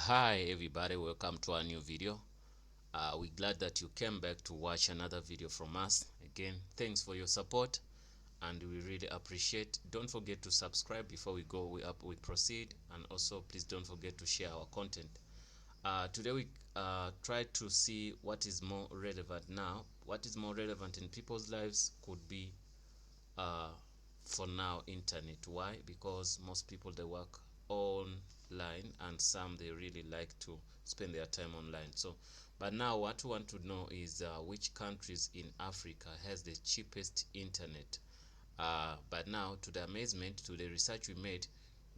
Hi everybody, welcome to our new video. We're glad that you came back to watch another video from us. Again, thanks for your support and we really appreciate. Don't forget to subscribe before we proceed, and also please don't forget to share our content. Today we try to see what is more relevant now. What is more relevant in people's lives could be uh, for now internet. Why? Because most people they work online and some they really like to spend their time online. So but now what we want to know is which countries in Africa has the cheapest internet. But now, to the amazement, to the research we made,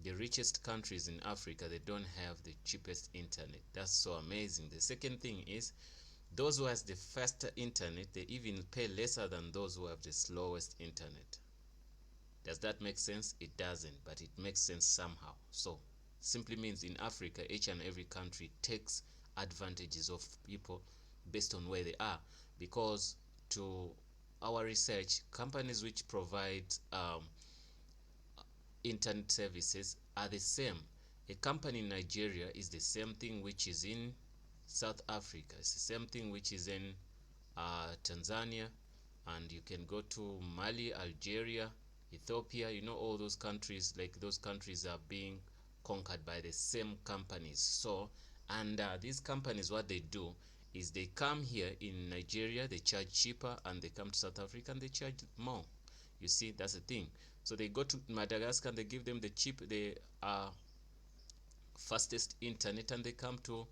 the richest countries in Africa, they don't have the cheapest internet. That's so amazing. The second thing is those who has the faster internet, they even pay lesser than those who have the slowest internet. Does that make sense? It doesn't, but it makes sense somehow. So simply means in Africa, each and every country takes advantages of people based on where they are, because to our research, companies which provide internet services are the same. A company in Nigeria is the same thing which is in South Africa. It's the same thing which is in Tanzania, and you can go to Mali, Algeria, Ethiopia. You know, all those countries, like those countries are being conquered by the same companies. So and these companies, what they do is they come here in Nigeria, they charge cheaper, and they come to South Africa and they charge more. You see, that's the thing. So they go to Madagascar and they give them the fastest internet, and they come to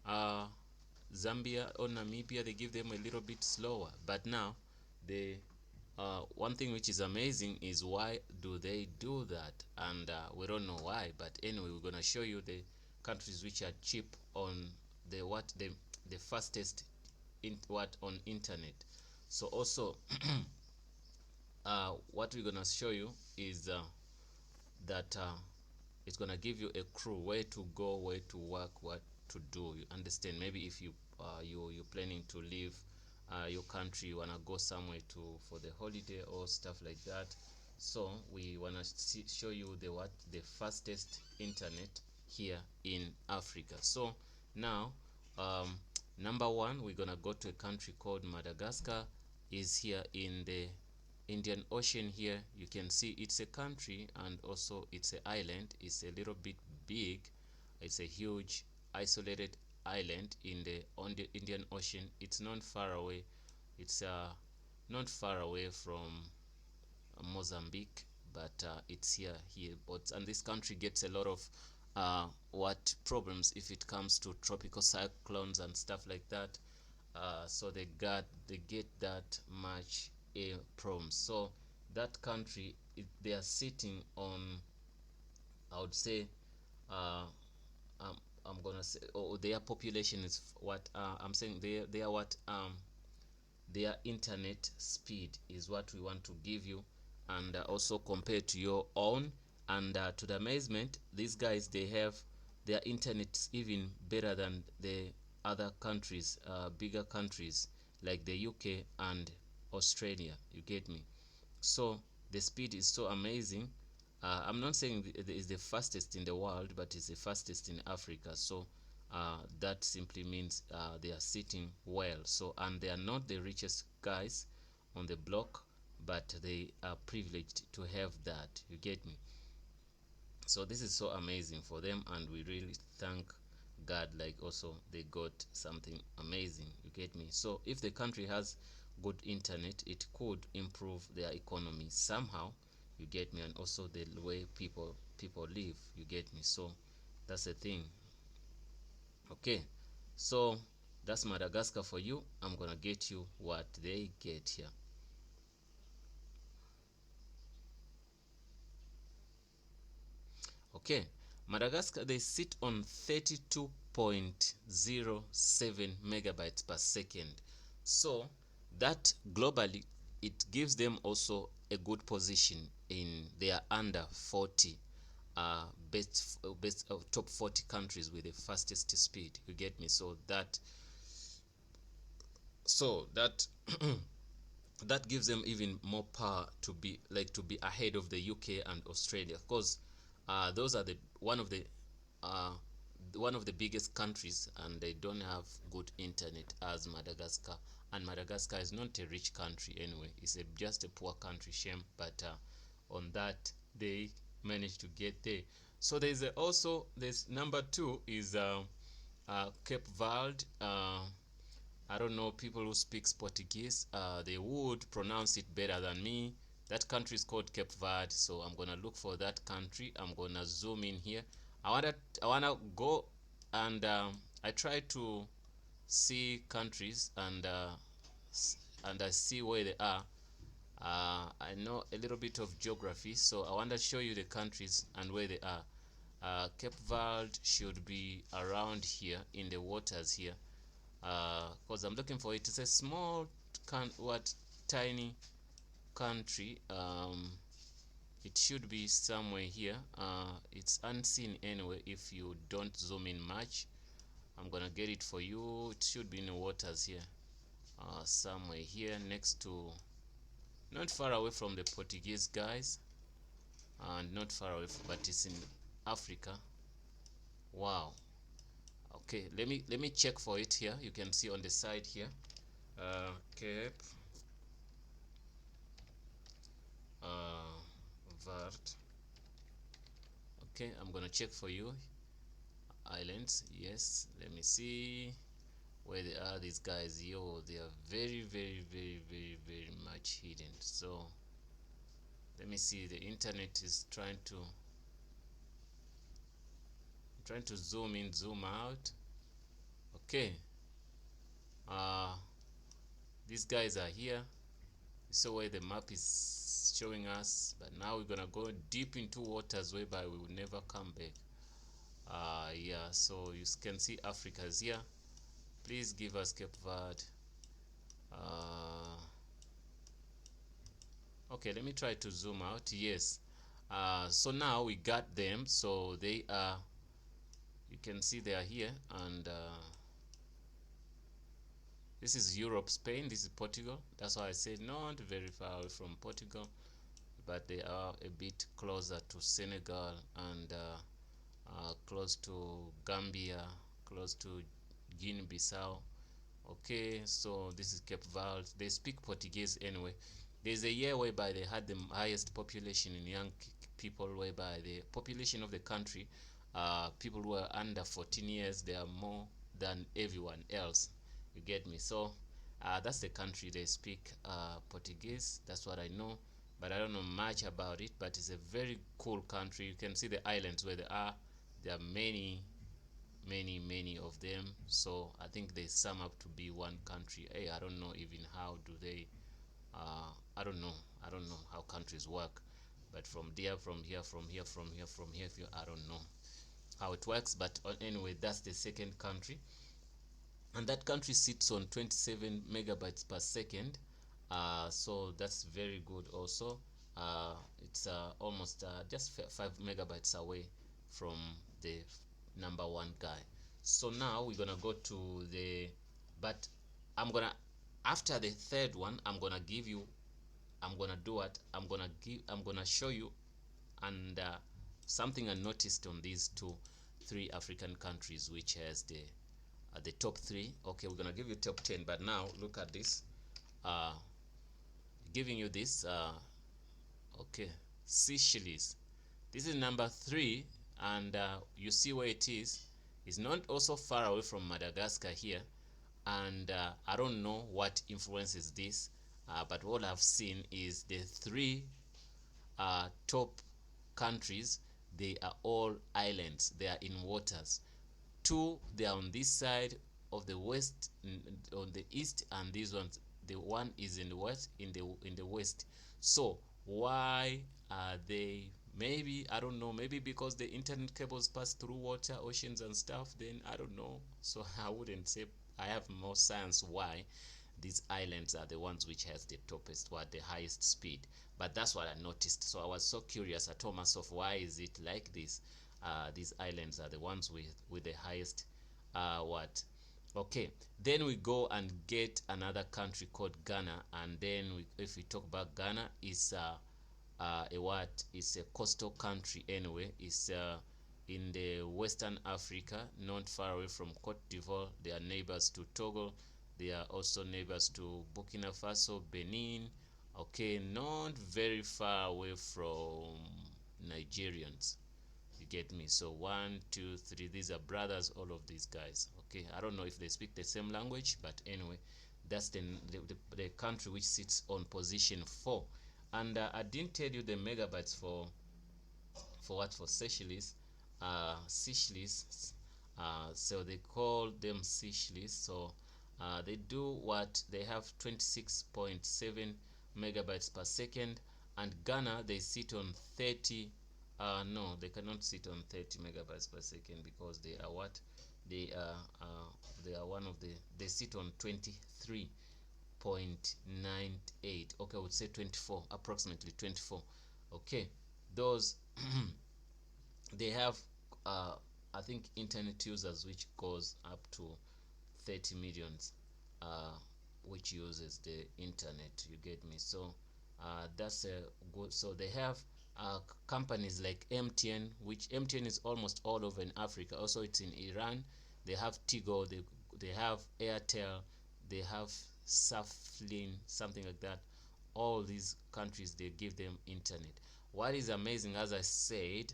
uh, Zambia or Namibia, they give them a little bit slower. But now the one thing which is amazing is why do they do that, and we don't know why, but anyway we're gonna show you the countries which are cheap on the fastest in what on internet. So also what we're gonna show you is that it's gonna give you a clue where to go, where to work, what to do. You understand? Maybe if you're planning to leave your country, you wanna go somewhere to for the holiday or stuff like that. So we wanna show you the fastest internet here in Africa. So now number one, we're gonna go to a country called Madagascar. Is here in the Indian Ocean. Here you can see it's a country and also it's an island. It's a little bit big. It's a huge isolated island in the Indian Ocean. It's not far away. It's not far away from Mozambique, but it's here. But and this country gets a lot of what problems if it comes to tropical cyclones and stuff like that. So they get that much a problem. So that country, they are sitting on, I would say, uh, um, I'm gonna say, their population is what I'm saying. They are what their internet speed is what we want to give you, and also compared to your own. And to the amazement, these guys, they have their internet even better than the other countries, bigger countries like the UK and Australia. You get me? So the speed is so amazing. I'm not saying it is the fastest in the world, but it's the fastest in Africa. So that simply means they are sitting well. So and they are not the richest guys on the block, but they are privileged to have that. You get me? So this is so amazing for them, and we really thank God, like also they got something amazing. You get me? So if the country has good internet, it could improve their economy somehow. You get me? And also the way people live. You get me? So that's the thing. Okay, so that's Madagascar for you. I'm gonna get you what they get here. Okay, Madagascar, they sit on 32.07 megabytes per second. So that globally, it gives them also a good position in their under 40 best top 40 countries with the fastest speed. You get me? So that that gives them even more power to be ahead of the UK and Australia, because those are the one of the uh, one of the biggest countries, and they don't have good internet as Madagascar. And Madagascar is not a rich country anyway. It's just a poor country. Shame, but on that they managed to get there. So there's also there's number two is Cape Verde. I don't know people who speak Portuguese. They would pronounce it better than me. That country is called Cape Verde. So I'm gonna look for that country. I'm gonna zoom in here. I wanna go and I try to see countries and I see where they are. I know a little bit of geography, so I want to show you the countries and where they are. Cape Verde should be around here in the waters here, because I'm looking for it. It's a small, tiny country. It should be somewhere here. It's unseen anyway if you don't zoom in much. I'm gonna get it for you. It should be in the waters here, somewhere here next to, not far away from the Portuguese guys, and not far away but it's in Africa. Wow. Okay, let me check for it here. You can see on the side here, Cape Verde. Okay, I'm gonna check for you. Islands, yes. Let me see where they are. These guys, yo, they are very, very, very, very, very much hidden. So let me see. The internet is trying to zoom in, zoom out. Okay, these guys are here. So where the map is showing us, but now we're gonna go deep into waters whereby we will never come back. Yeah, so you can see Africa is here. Please give us Cape Verde. Okay, let me try to zoom out. Yes. So now we got them. So they are, you can see they are here, and this is Europe, Spain. This is Portugal. That's why I said not very far away from Portugal, but they are a bit closer to Senegal and close to Gambia, close to Guinea-Bissau. Okay, so this is Cape Verde. They speak Portuguese anyway. There's a year whereby they had the highest population in young people, whereby the population of the country, people who are under 14 years, they are more than everyone else. You get me? So that's the country. They speak Portuguese. That's what I know, but I don't know much about it. But it's a very cool country. You can see the islands where they are. There are many of them. So I think they sum up to be one country. Hey, I don't know even how do they I don't know how countries work, but from here, I don't know how it works. But anyway, that's the second country, and that country sits on 27 megabytes per second. So that's very good also. It's almost just 5 megabytes away from the number one guy. So now we're gonna go to the, but I'm gonna, after the third one, I'm gonna do what I'm gonna show you, and something I noticed on these three African countries, which has the top three. Okay, we're gonna give you top 10, but now look at this. Giving you this. Okay, Seychelles. This is number 3, and you see where it is. It's not also far away from Madagascar here, and I don't know what influences this, but what I've seen is the 3 top countries. They are all islands. They are in waters. 2, they are on this side of the west, on the east, and these ones, the one is in the west, in the west. So why are they? Maybe, I don't know, maybe because the internet cables pass through water, oceans and stuff. Then I don't know. So I wouldn't say. I have more science why these islands are the ones which has the topest, what, the highest speed. But that's what I noticed. So I was so curious. I told myself, why is it like this? These islands are the ones with the highest what. Okay, then we go and get another country called Ghana, and then if we talk about Ghana, it's a what? It's a coastal country anyway. It's in the Western Africa, not far away from Cote d'Ivoire. They are neighbors to Togo. They are also neighbors to Burkina Faso, Benin. Okay, not very far away from Nigerians. You get me? So one, two, three. These are brothers. All of these guys. Okay, I don't know if they speak the same language, but anyway, that's the country which sits on position 4. And I didn't tell you the megabytes for what, for Seychelles. Seychelles, so they call them Seychelles. So they do what, they have 26.7 megabytes per second. And Ghana, they sit on 30. No, they cannot sit on 30 megabytes per second, because they are what, they are they are one of the, they sit on 23.98. Okay, I would say 24, approximately 24. Okay, those they have I think internet users which goes up to 30 millions, uh, which uses the internet. You get me? So that's a good. So they have companies like MTN, which MTN is almost all over in Africa. Also, it's in Iran. They have Tigo. They have Airtel. They have Saflin, something like that. All these countries, they give them internet. What is amazing, as I said,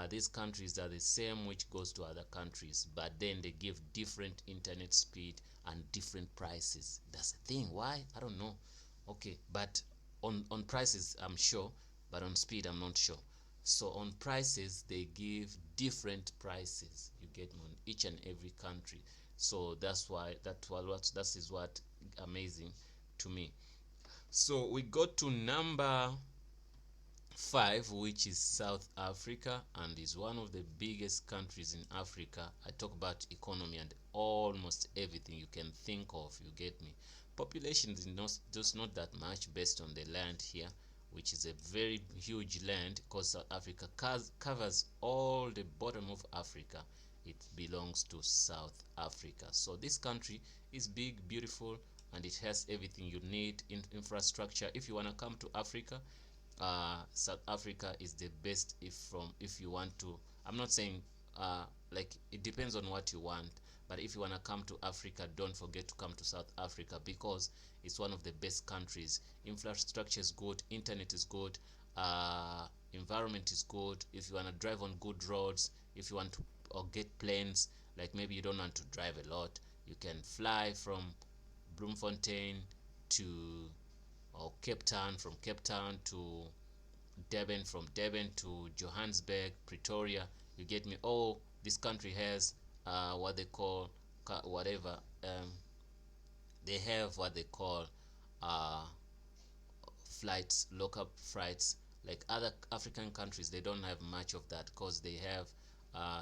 these countries are the same which goes to other countries, but then they give different internet speed and different prices. That's the thing. Why? I don't know. Okay, but on prices I'm sure, but on speed I'm not sure. So on prices they give different prices. You get me, on each and every country. So that's why that is what amazing to me. So we go to number 5, which is South Africa, and is one of the biggest countries in Africa. I talk about economy and almost everything you can think of. You get me? Population is not just not that much based on the land here, which is a very huge land, because South Africa covers all the bottom of Africa. It belongs to South Africa. So this country is big, beautiful, and it has everything you need in infrastructure. If you want to come to Africa, South Africa is the best. If you want to, I'm not saying like, it depends on what you want, but if you want to come to Africa, don't forget to come to South Africa, because it's one of the best countries. Infrastructure is good, internet is good, environment is good. If you want to drive on good roads, if you want to or get planes, like maybe you don't want to drive a lot, you can fly from Bloemfontein to, or Cape Town, from Cape Town to Durban, from Durban to Johannesburg, Pretoria. You get me? Oh, this country has what they call whatever. They have what they call uh, flights, local flights. Like other African countries, they don't have much of that, because they have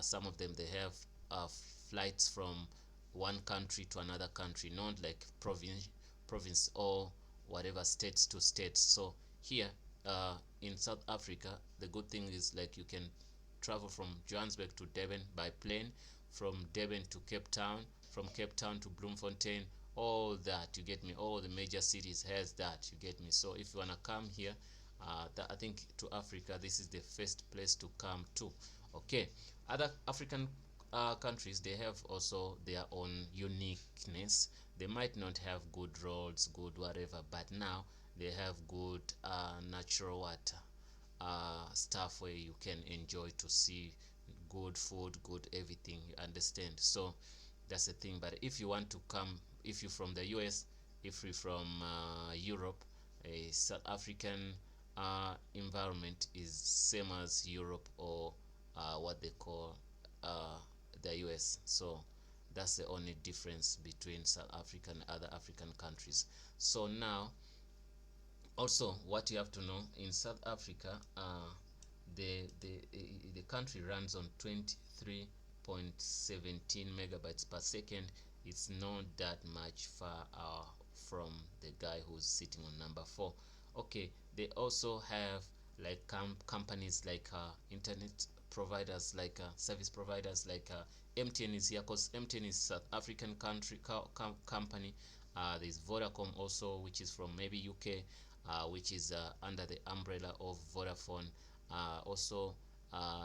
some of them. They have flights from one country to another country, not like province or whatever, states to states. So here in South Africa, the good thing is, like, you can travel from Johannesburg to Durban by plane, from Durban to Cape Town, from Cape Town to Bloemfontein, all that. You get me? All the major cities has that. You get me? So if you want to come here, I think to Africa, this is the first place to come to. Okay, other African countries, they have also their own uniqueness. They might not have good roads, good whatever, but now they have good natural water stuff where you can enjoy to see good food, good everything. You understand? So that's the thing. But if you want to come, if you're from the US, if you're from Europe, a South African environment is same as Europe, or what they call the US. So that's the only difference between South Africa and other African countries. So now, also what you have to know, in South Africa, the country runs on 23.17 megabytes per second. It's not that much far from the guy who's sitting on number 4. Okay, they also have like companies like internet providers, like service providers, like MTN is here, because MTN is South African company. There's Vodacom also, which is from maybe UK, which is under the umbrella of Vodafone. Also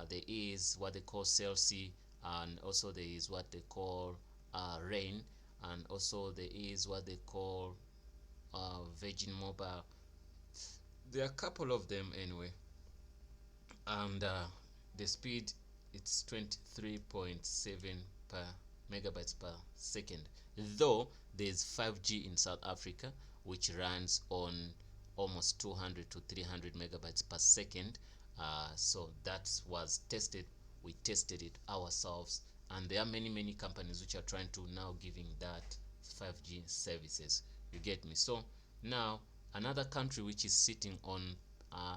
there is what they call Celsius, and also there is what they call Rain, and also there is what they call Virgin Mobile. There are a couple of them anyway, and the speed, it's 23.7 per megabytes per second, though there's 5G in South Africa, which runs on almost 200 to 300 megabytes per second. So that was tested. We tested it ourselves, and there are many companies which are trying to now giving that 5G services. You get me? So now another country which is sitting on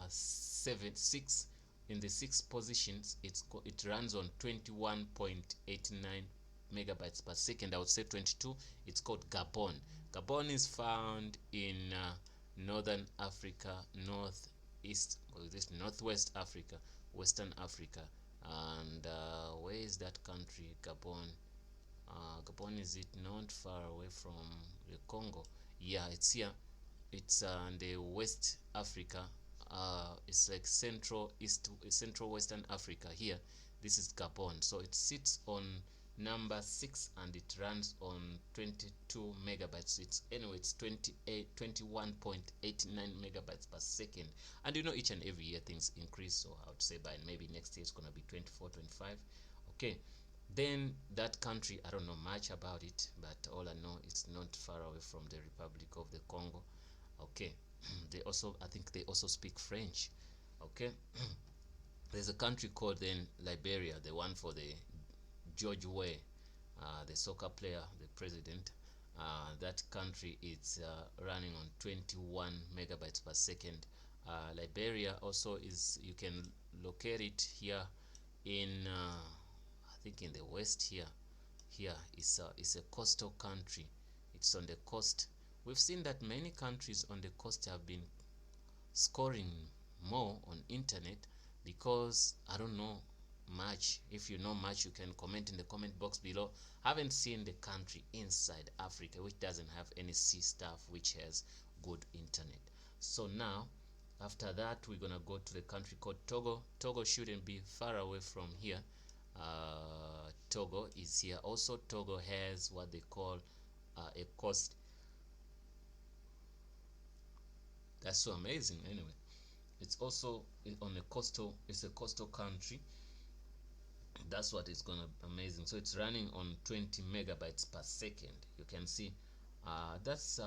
6 in the sixth positions, it runs on 21.89 megabytes per second. I would say 22. It's called Gabon. Gabon is found in northern Africa, northwest Africa, western Africa. And where is that country? Gabon. Gabon, is it not far away from the Congo? Yeah, it's here. It's in the West Africa. It's like central western Africa here. This is Gabon. So it sits on number 6, and it runs on 22 megabytes. It's 21.89 megabytes per second. And each and every year things increase, so I would say by maybe next year it's gonna be 24, 25. Okay, then that country, I don't know much about it, but all I know, it's not far away from the Republic of the Congo. Okay, I think they also speak French. Okay. There's a country called then Liberia, the one for the George Weah, the soccer player, the president. That country is running on 21 megabytes per second. Liberia also is, you can locate it here in I think in the west here. Here is a coastal country. It's on the coast. We've seen that many countries on the coast have been scoring more on internet, because I don't know much. If you know much, you can comment in the comment box below. I haven't seen the country inside Africa which doesn't have any sea stuff which has good internet. So now after that, we're gonna go to the country called Togo. Togo shouldn't be far away from here. Togo is here also. Togo has what they call a coast. That's so amazing. Anyway, it's also on a coastal, it's a coastal country. That's what is gonna be amazing. So it's running on 20 megabytes per second. You can see that's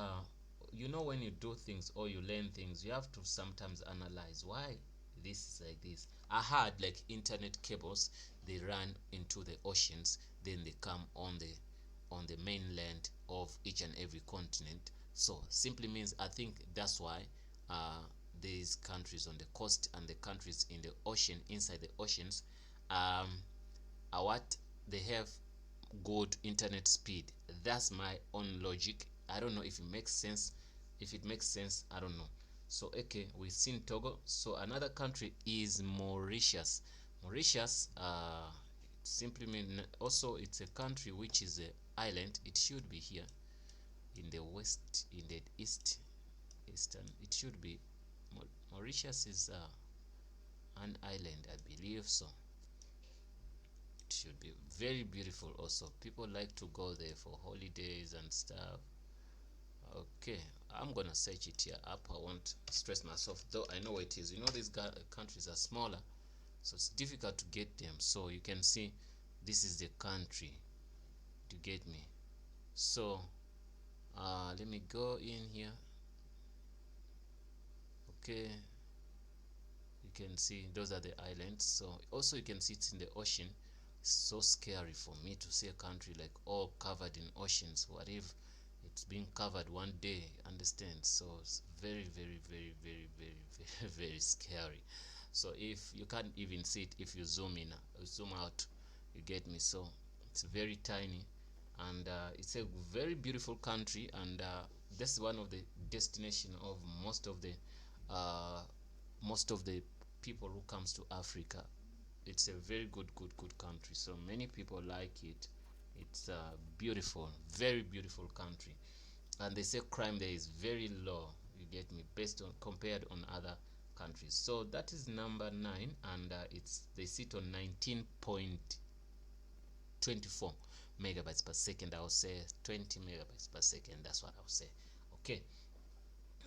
when you do things or you learn things, you have to sometimes analyze why this is like this. I heard like internet cables, they run into the oceans, then they come on the mainland of each and every continent. So simply means, I think that's why these countries on the coast and the countries in the ocean, inside the oceans, are what they have good internet speed. That's my own logic. I don't know if it makes sense. If it makes sense, I don't know. So okay, we've seen Togo. So another country is Mauritius. Mauritius simply mean, also it's a country which is an island. It should be here in the west, in the eastern. It should be Mauritius is an island, I believe so. It should be very beautiful also. People like to go there for holidays and stuff. Okay, I'm gonna search it here up. I won't stress myself, though I know where it is. These countries are smaller, so it's difficult to get them. So you can see this is the country. Do you get me? So let me go in here. Okay, you can see those are the islands. So also you can see it's in the ocean. It's so scary for me to see a country like all covered in oceans. What if it's being covered one day? Understand? So it's very very scary. So if you can't even see it, if you zoom in, zoom out, you get me? So it's very tiny, and it's a very beautiful country, and this is one of the destination of most of the people who comes to Africa. It's a very good country, so many people like it. It's a beautiful, very beautiful country, and they say crime there is very low. You get me? Based on compared on other countries. So that is number 9, and they sit on 19.24 megabytes per second. I would say 20 megabytes per second. That's what I would say. Okay.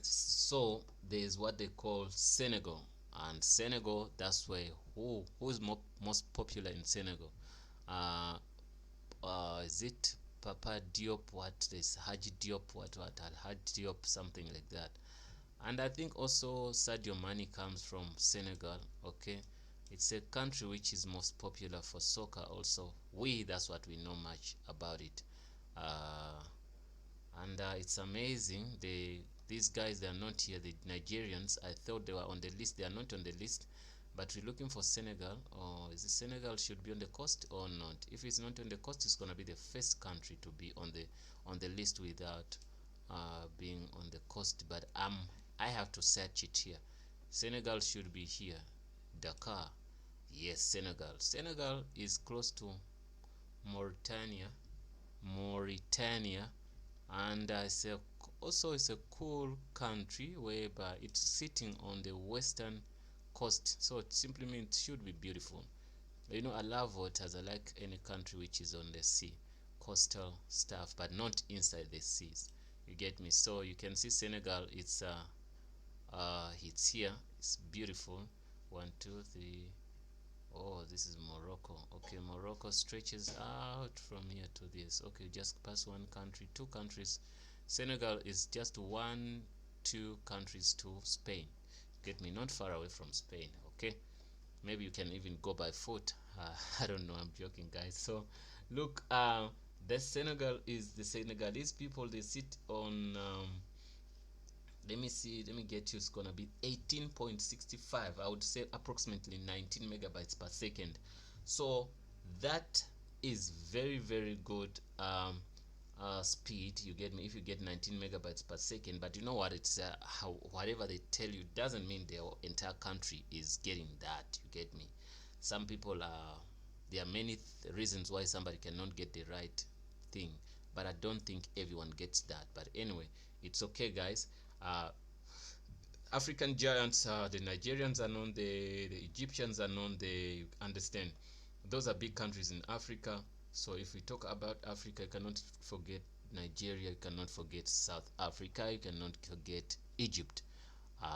So there's what they call Senegal, and Senegal, that's where who is most popular in Senegal. Is it Papa Diop? What is Haji Diop? What Haji Diop? Something like that. And I think also Sadio Mane comes from Senegal. Okay, it's a country which is most popular for soccer. Also, that's what we know much about it. Uh, and it's amazing. These guys, they are not here. The Nigerians, I thought they were on the list. They are not on the list, but we're looking for Senegal. Or is it Senegal should be on the coast or not? If it's not on the coast, it's gonna be the first country to be on the list without being on the coast. But I have to search it here. Senegal should be here. Dakar, yes, Senegal. Senegal is close to Mauritania, and it's a cool country whereby it's sitting on the western coast, so it simply means it should be beautiful. You know, I love waters. I like any country which is on the sea, coastal stuff, but not inside the seas. You get me? So you can see Senegal. It's here. It's beautiful. 1, 2, 3. Oh, this is Morocco. Okay, Morocco stretches out from here to this. Okay, just pass one country, two countries. Senegal is just 1, 2 countries to Spain. Get me? Not far away from Spain. Okay, maybe you can even go by foot. I don't know. I'm joking, guys. So, look, the Senegalese people. They sit on. Let me see, let me get you. It's gonna be 18.65. I would say approximately 19 megabytes per second. So that is very good speed. You get me? If you get 19 megabytes per second, but you know what, it's whatever they tell you doesn't mean the entire country is getting that. You get me? Some people there are many reasons why somebody cannot get the right thing, but I don't think everyone gets that. But anyway, it's okay, guys. uh, African giants, the Nigerians are known, the Egyptians are known, they understand. Those are big countries in Africa. So if we talk about Africa, you cannot forget Nigeria, you cannot forget South Africa, you cannot forget Egypt.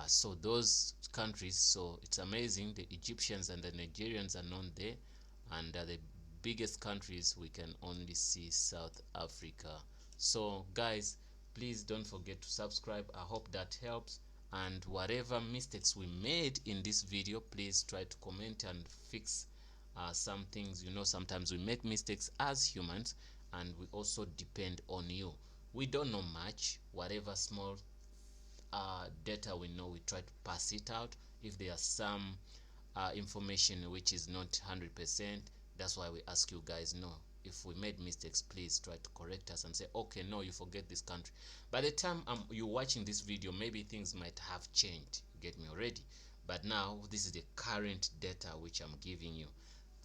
So those countries, so it's amazing. The Egyptians and the Nigerians are known there, and the biggest countries we can only see South Africa. So guys, please don't forget to subscribe. I hope that helps, and whatever mistakes we made in this video, please try to comment and fix some things. You know, sometimes we make mistakes as humans, and we also depend on you. We don't know much. Whatever small data we know, we try to pass it out. If there are some information which is not 100%, that's why we ask you guys. No, if we made mistakes, please try to correct us and say, okay, no, you forget this country. By the time you're watching this video, maybe things might have changed. You get me already? But now this is the current data which I'm giving you.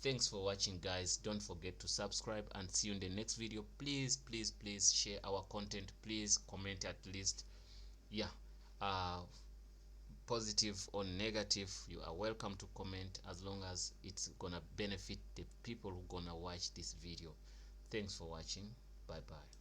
Thanks for watching, guys. Don't forget to subscribe, and see you in the next video. Please share our content. Please comment at least. Yeah, positive or negative, you are welcome to comment, as long as it's gonna benefit the people who gonna watch this video. Thanks for watching. Bye bye.